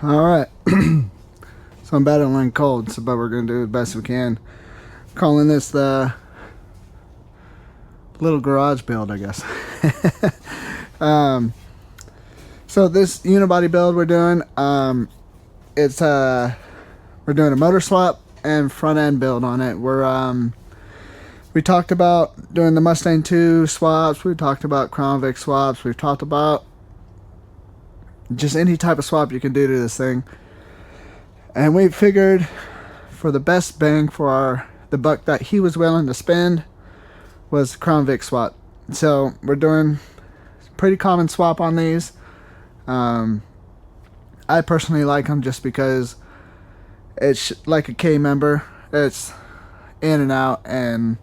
Alright, so I'm battling cold, so, but we're going to do the best we can. Calling this the little garage build, I guess. So this unibody build we're doing, it's we're doing a motor swap and front end build on it. We talked about doing the Mustang 2 swaps, we talked about Crown Vic swaps, we've talked about just any type of swap you can do to this thing. And we figured for the best bang for the buck that he was willing to spend was Crown Vic swap. So we're doing a pretty common swap on these. I personally like them just because it's like a K member. It's in and out, and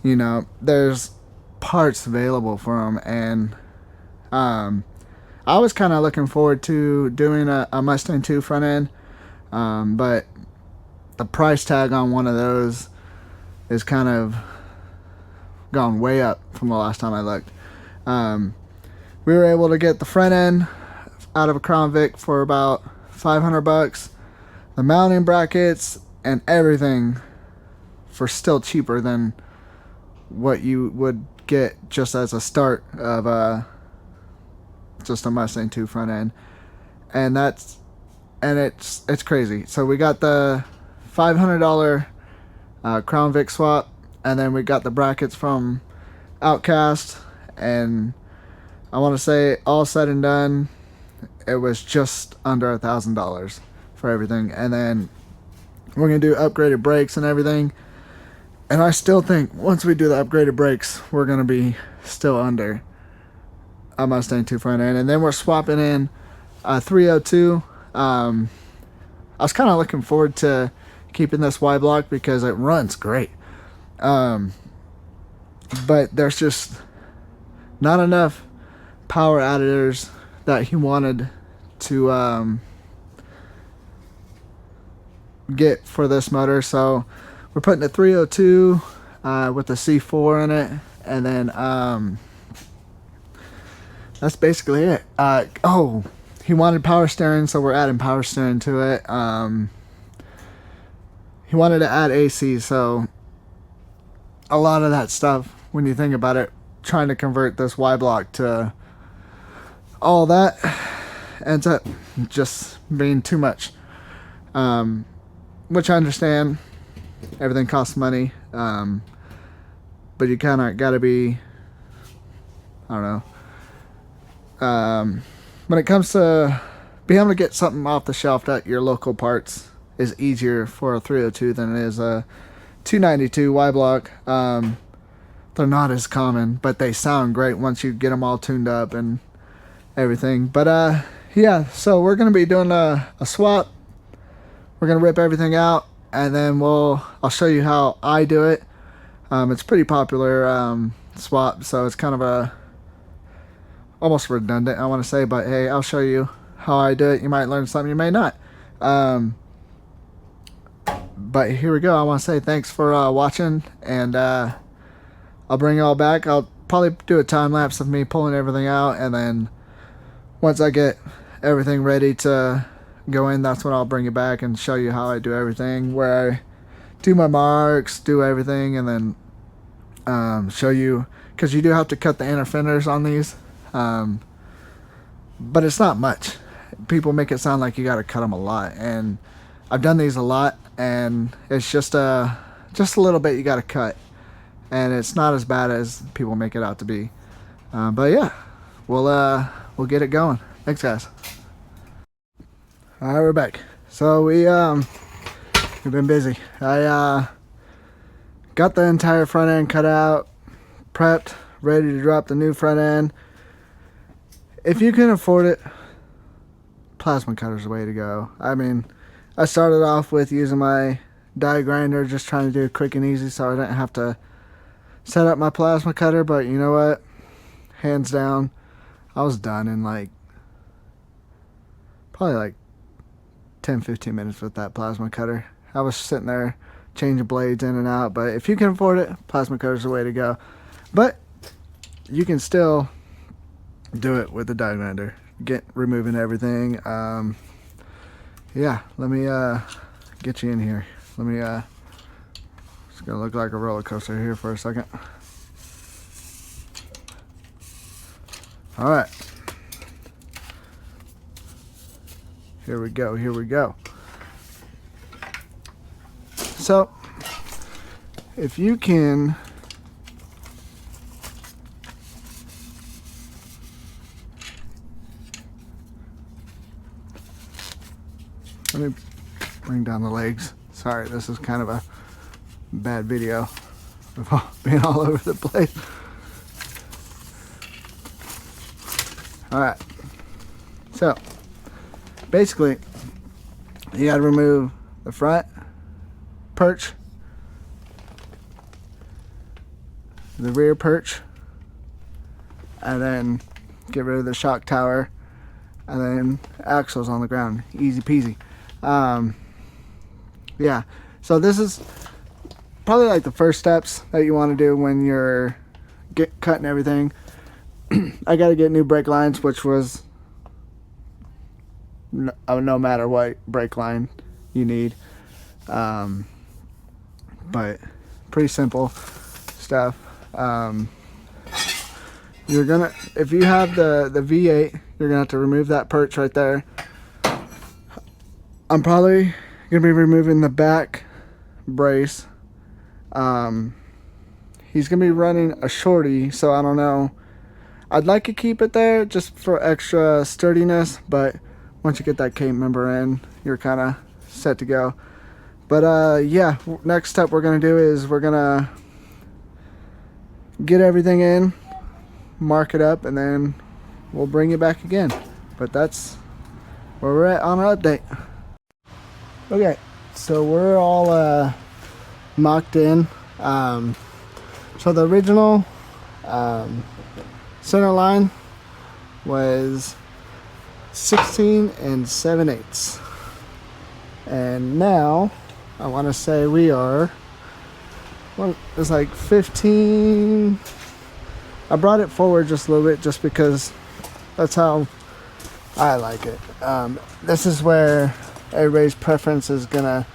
you know there's parts available for them. And I was kind of looking forward to doing a Mustang 2 front end, but the price tag on one of those is kind of gone way up from the last time I looked. We were able to get the front end out of a Crown Vic for about 500 bucks. The mounting brackets and everything for still cheaper than what you would get just as a start of just a Mustang 2 front end. And it's crazy. So we got the $500 Crown Vic swap, and then we got the brackets from Outcast, and I want to say all said and done it was just under $1,000 for everything. And then we're gonna do upgraded brakes and everything, and I still think once we do the upgraded brakes we're gonna be still under a Mustang 2 front end. And then we're swapping in a 302. I was kind of looking forward to keeping this Y block because it runs great, but there's just not enough power additors that he wanted to get for this motor. So we're putting a 302 with a C4 in it, and then that's basically it. Oh, he wanted power steering, so we're adding power steering to it. He wanted to add AC, so a lot of that stuff, when you think about it, trying to convert this Y block to all that ends up just being too much, which I understand. Everything costs money, but you kind of got to be, I don't know, when it comes to being able to get something off the shelf at your local parts is easier for a 302 than it is a 292 Y block. They're not as common, but they sound great once you get them all tuned up and everything. But yeah, so we're gonna be doing a swap. We're gonna rip everything out, and then I'll show you how I do it. It's pretty popular swap, so it's kind of a almost redundant, I want to say, but hey, I'll show you how I do it. You might learn something, you may not. But here we go. I want to say thanks for watching, and I'll bring you all back. I'll probably do a time lapse of me pulling everything out, and then once I get everything ready to go in, that's when I'll bring you back and show you how I do everything, where I do my marks, do everything, and then show you, because you do have to cut the inner fenders on these, but it's not much. People make it sound like you got to cut them a lot, and I've done these a lot, and it's just a little bit you got to cut, and it's not as bad as people make it out to be. But yeah, we'll get it going. Thanks, guys. All right, we're back. So we've been busy. I got the entire front end cut out, prepped, ready to drop the new front end. If you can afford it, plasma cutter's the way to go. I mean, I started off with using my die grinder, just trying to do it quick and easy so I didn't have to set up my plasma cutter. But you know what? Hands down, I was done in probably like 10-15 minutes with that plasma cutter. I was sitting there changing blades in and out, but if you can afford it, plasma cutter's the way to go. But you can still do it with the die grinder, removing everything. Yeah, let me get you in here. Let me it's gonna look like a roller coaster here for a second. All right, here we go, here we go. So if you can let me bring down the legs. Sorry, this is kind of a bad video of being all over the place. All right, so basically you got to remove the front perch, the rear perch, and then get rid of the shock tower, and then axles on the ground. Easy peasy. Yeah, so this is probably like the first steps that you want to do when you're cutting everything. I got to get new brake lines, which was no matter what brake line you need. But pretty simple stuff. You're gonna, if you have the V8, you're gonna have to remove that perch right there. I'm probably gonna be removing the back brace. He's gonna be running a shorty, so I don't know. I'd like to keep it there just for extra sturdiness, but once you get that K member in, you're kind of set to go. But yeah, next step we're gonna do is we're gonna get everything in, mark it up, and then we'll bring you back again. But that's where we're at on our update. Okay, so we're all mocked in. So the original center line was 16 7/8, and now I want to say we are, well, it's like 15. I brought it forward just a little bit just because that's how I like it. This is where everybody's preference is gonna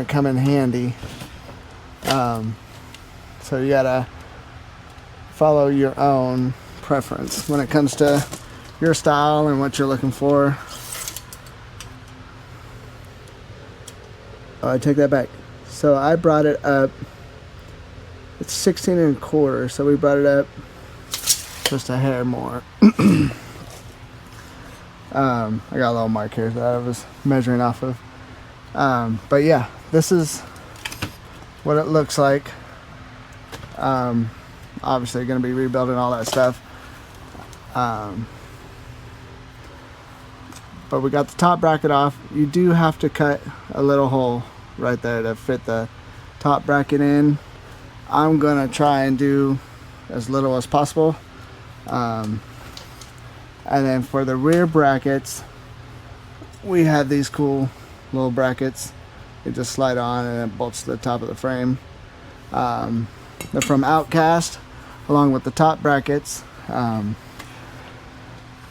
come in handy. So you gotta follow your own preference when it comes to your style and what you're looking for. Oh, I take that back. So I brought it up. It's 16 1/4, so we brought it up just a hair more. I got a little mark here that I was measuring off of. But yeah, this is what it looks like. Obviously going to be rebuilding all that stuff. But we got the top bracket off. You do have to cut a little hole right there to fit the top bracket in. I'm going to try and do as little as possible. And then for the rear brackets, we have these cool little brackets. They just slide on and it bolts to the top of the frame. They're from Outcast, along with the top brackets.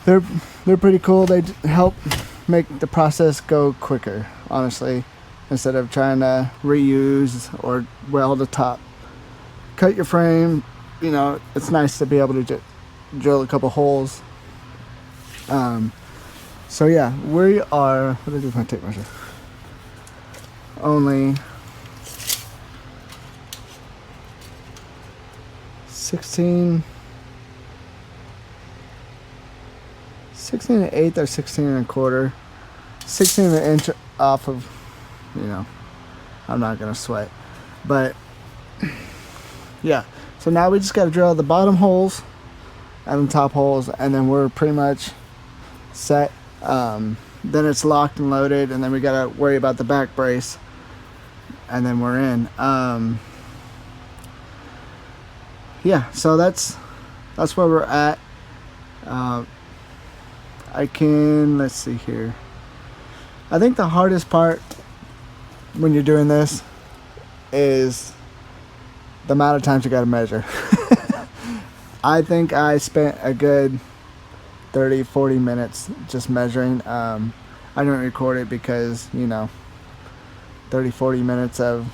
They're pretty cool. They help make the process go quicker, honestly, instead of trying to reuse or weld the top. Cut your frame, you know, it's nice to be able to drill a couple holes. So yeah, we are, what did I do with my tape measure? Only 16 1/8 or 16 1/4, 16 an inch off of, you know, I'm not gonna sweat, but yeah. So now we just got to drill the bottom holes and the top holes, and then we're pretty much set. Then it's locked and loaded, and then we got to worry about the back brace, and then we're in. Yeah, so that's where we're at. Let's see here. I think the hardest part when you're doing this is the amount of times you got to measure. I think I spent a good 30-40 minutes just measuring. I I didn't record it because, you know, 30-40 minutes of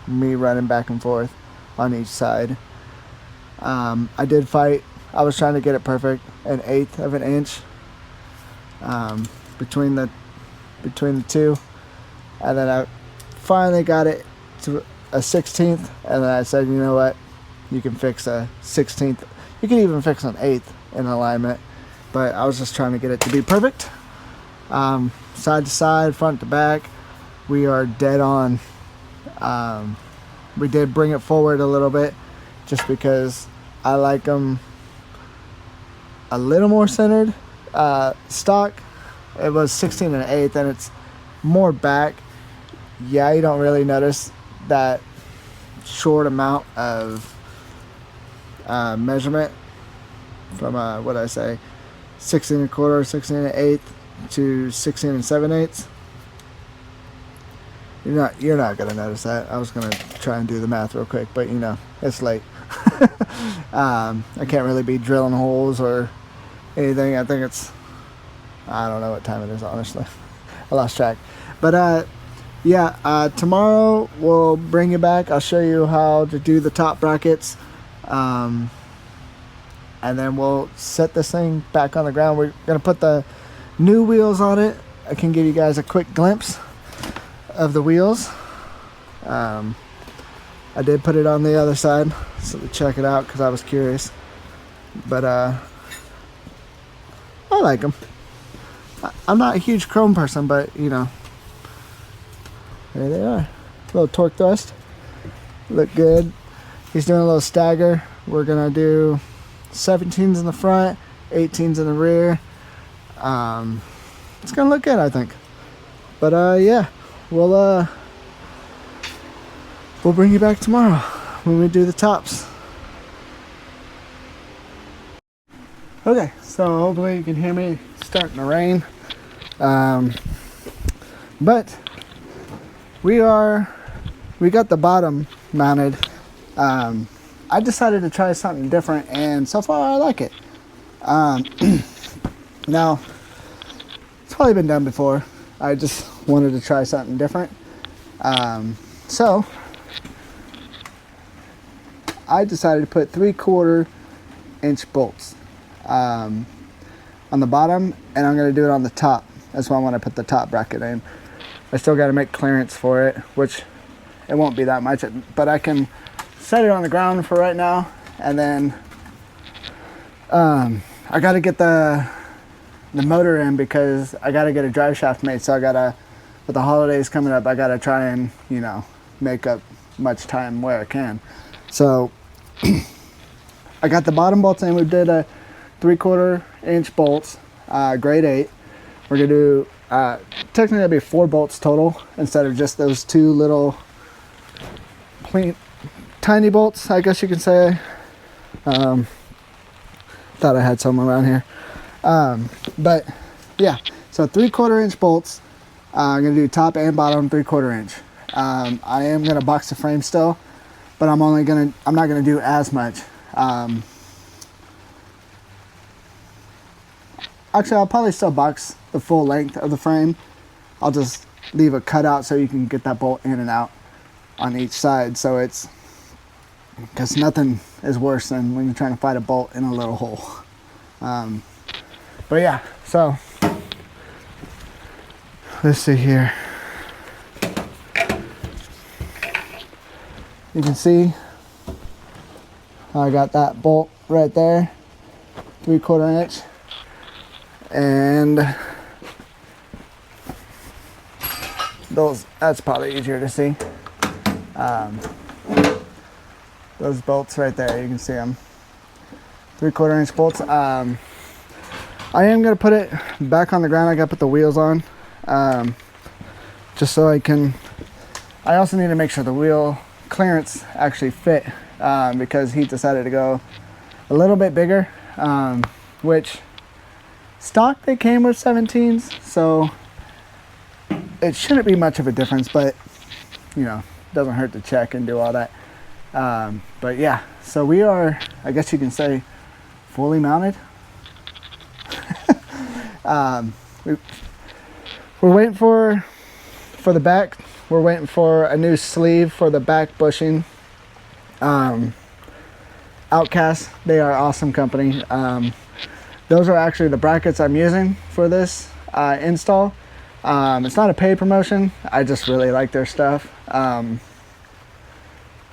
me running back and forth on each side. I did fight. I was trying to get it perfect, 1/8 of an inch between the two, and then I finally got it to a 1/16th, and then I said, you know what, you can fix a 1/16th, you can even fix an 1/8 in alignment, but I was just trying to get it to be perfect. Side to side, front to back, we are dead on. We did bring it forward a little bit just because I like them a little more centered. Stock, it was 16 1/8, and it's more back. Yeah, you don't really notice that short amount of measurement from what I say, 16 1/4, 16 1/8 to 16 7/8. You're not gonna notice that. I was gonna try and do the math real quick, but you know, it's late. I can't really be drilling holes or anything. I think I don't know what time it is, honestly. I lost track. But yeah, tomorrow we'll bring you back. I'll show you how to do the top brackets, and then we'll set this thing back on the ground. We're gonna put the new wheels on it. I can give you guys a quick glimpse of the wheels. I did put it on the other side so to check it out because I was curious, but I like them. I'm not a huge chrome person, but you know, there they are. Little torque thrust, look good. He's doing a little stagger. We're gonna do 17s in the front, 18s in the rear. It's gonna look good, I think. But yeah, we'll bring you back tomorrow when we do the tops. Okay, so hopefully you can hear me. It's starting to rain, but we got the bottom mounted. I decided to try something different, and so far I like it. Now it's probably been done before. I just wanted to try something different. So I decided to put 3/4 inch bolts on the bottom, and I'm going to do it on the top. That's why I want to put the top bracket in. I still got to make clearance for it, which it won't be that much, but I can set it on the ground for right now. And then I got to get the motor in because I got to get a drive shaft made. So I got to, with the holidays coming up, I got to try and, you know, make up much time where I can. So I got the bottom bolts in. We did a 3/4 inch bolts, grade 8. We're gonna do technically that'd be 4 bolts total instead of just those 2 little tiny bolts, I guess you can say. Thought I had some around here, but yeah. So 3/4 inch bolts. I'm gonna do top and bottom 3/4 inch. I am gonna box the frame still, but I'm not gonna do as much. Actually, I'll probably still box the full length of the frame. I'll just leave a cutout so you can get that bolt in and out on each side. So it's, because nothing is worse than when you're trying to find a bolt in a little hole. But yeah, so let's see here. You can see I got that bolt right there, 3/4 inch, and that's probably easier to see. Those bolts right there, you can see them, 3/4 inch bolts. I am gonna put it back on the ground. I gotta put the wheels on, just so I also need to make sure the wheel clearance actually fit, because he decided to go a little bit bigger, which stock they came with 17s, so it shouldn't be much of a difference, but you know, doesn't hurt to check and do all that. But yeah, so we are, I guess you can say, fully mounted. we're waiting for the back. We're waiting for a new sleeve for the back bushing. Outcast, they are awesome company. Those are actually the brackets I'm using for this install. It's not a paid promotion. I just really like their stuff.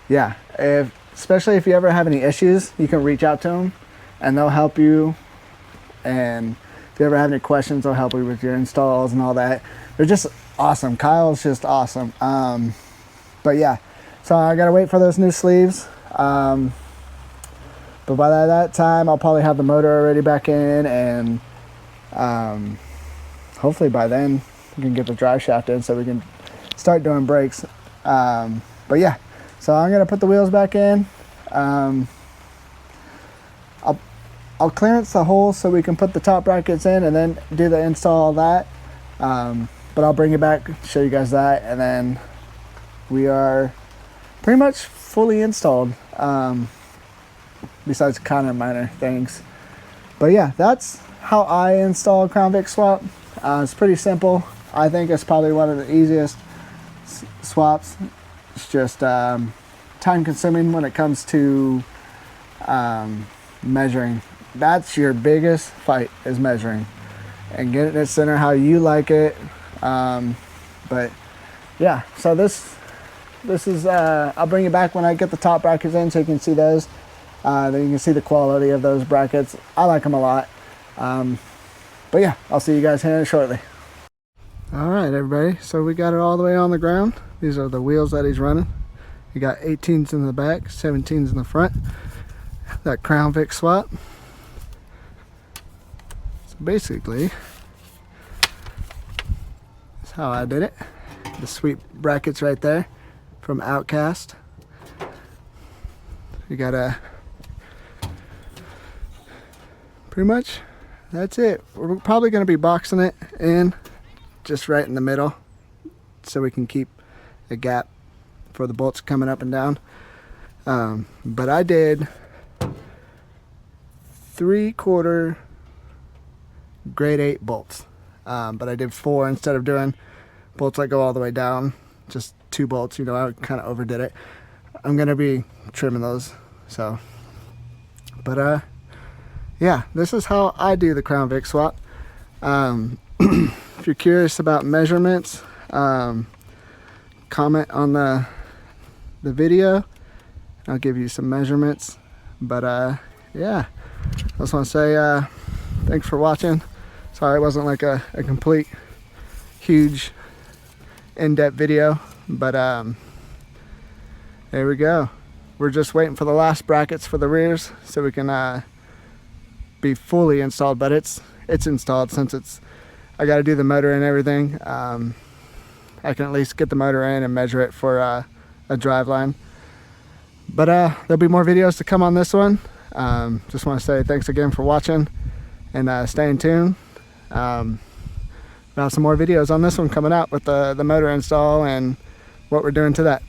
Yeah, especially if you ever have any issues, you can reach out to them and they'll help you. And if you ever have any questions, they'll help you with your installs and all that. They're just awesome. Kyle's just awesome. But yeah, so I gotta wait for those new sleeves. But by that time, I'll probably have the motor already back in, and hopefully by then we can get the drive shaft in so we can start doing brakes. But yeah, so I'm gonna put the wheels back in. I'll clearance the hole so we can put the top brackets in and then do the install of that. But I'll bring it back, show you guys that, and then we are pretty much fully installed. Besides kind of minor things. But yeah, that's how I install Crown Vic swap. It's pretty simple. I think it's probably one of the easiest swaps. It's just time consuming when it comes to measuring. That's your biggest fight, is measuring and getting it center how you like it. But yeah, so this is I'll bring it back when I get the top brackets in so you can see those. Then you can see the quality of those brackets. I like them a lot. But yeah, I'll see you guys here shortly. All right, everybody. So we got it all the way on the ground. These are the wheels that he's running. You got 18s in the back, 17s in the front. That Crown Vic swap. So basically, that's how I did it. The sweet brackets right there from Outcast. You got a pretty much that's it. We're probably going to be boxing it in just right in the middle so we can keep a gap for the bolts coming up and down. But I did 3/4 grade 8 bolts, but I did 4 instead of doing bolts that go all the way down, just 2 bolts. You know, I kind of overdid it. I'm gonna be trimming those, so but yeah, this is how I do the Crown Vic swap. If you're curious about measurements, comment on the video. I'll give you some measurements. But yeah, I just want to say thanks for watching. Sorry it wasn't like a complete huge in-depth video, but there we go. We're just waiting for the last brackets for the rears so we can be fully installed, but it's installed since I got to do the motor and everything. I can at least get the motor in and measure it for a drive line. But there'll be more videos to come on this one. Just want to say thanks again for watching, and stay tuned. We'll have some more videos on this one coming out with the motor install and what we're doing to that.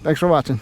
Thanks for watching.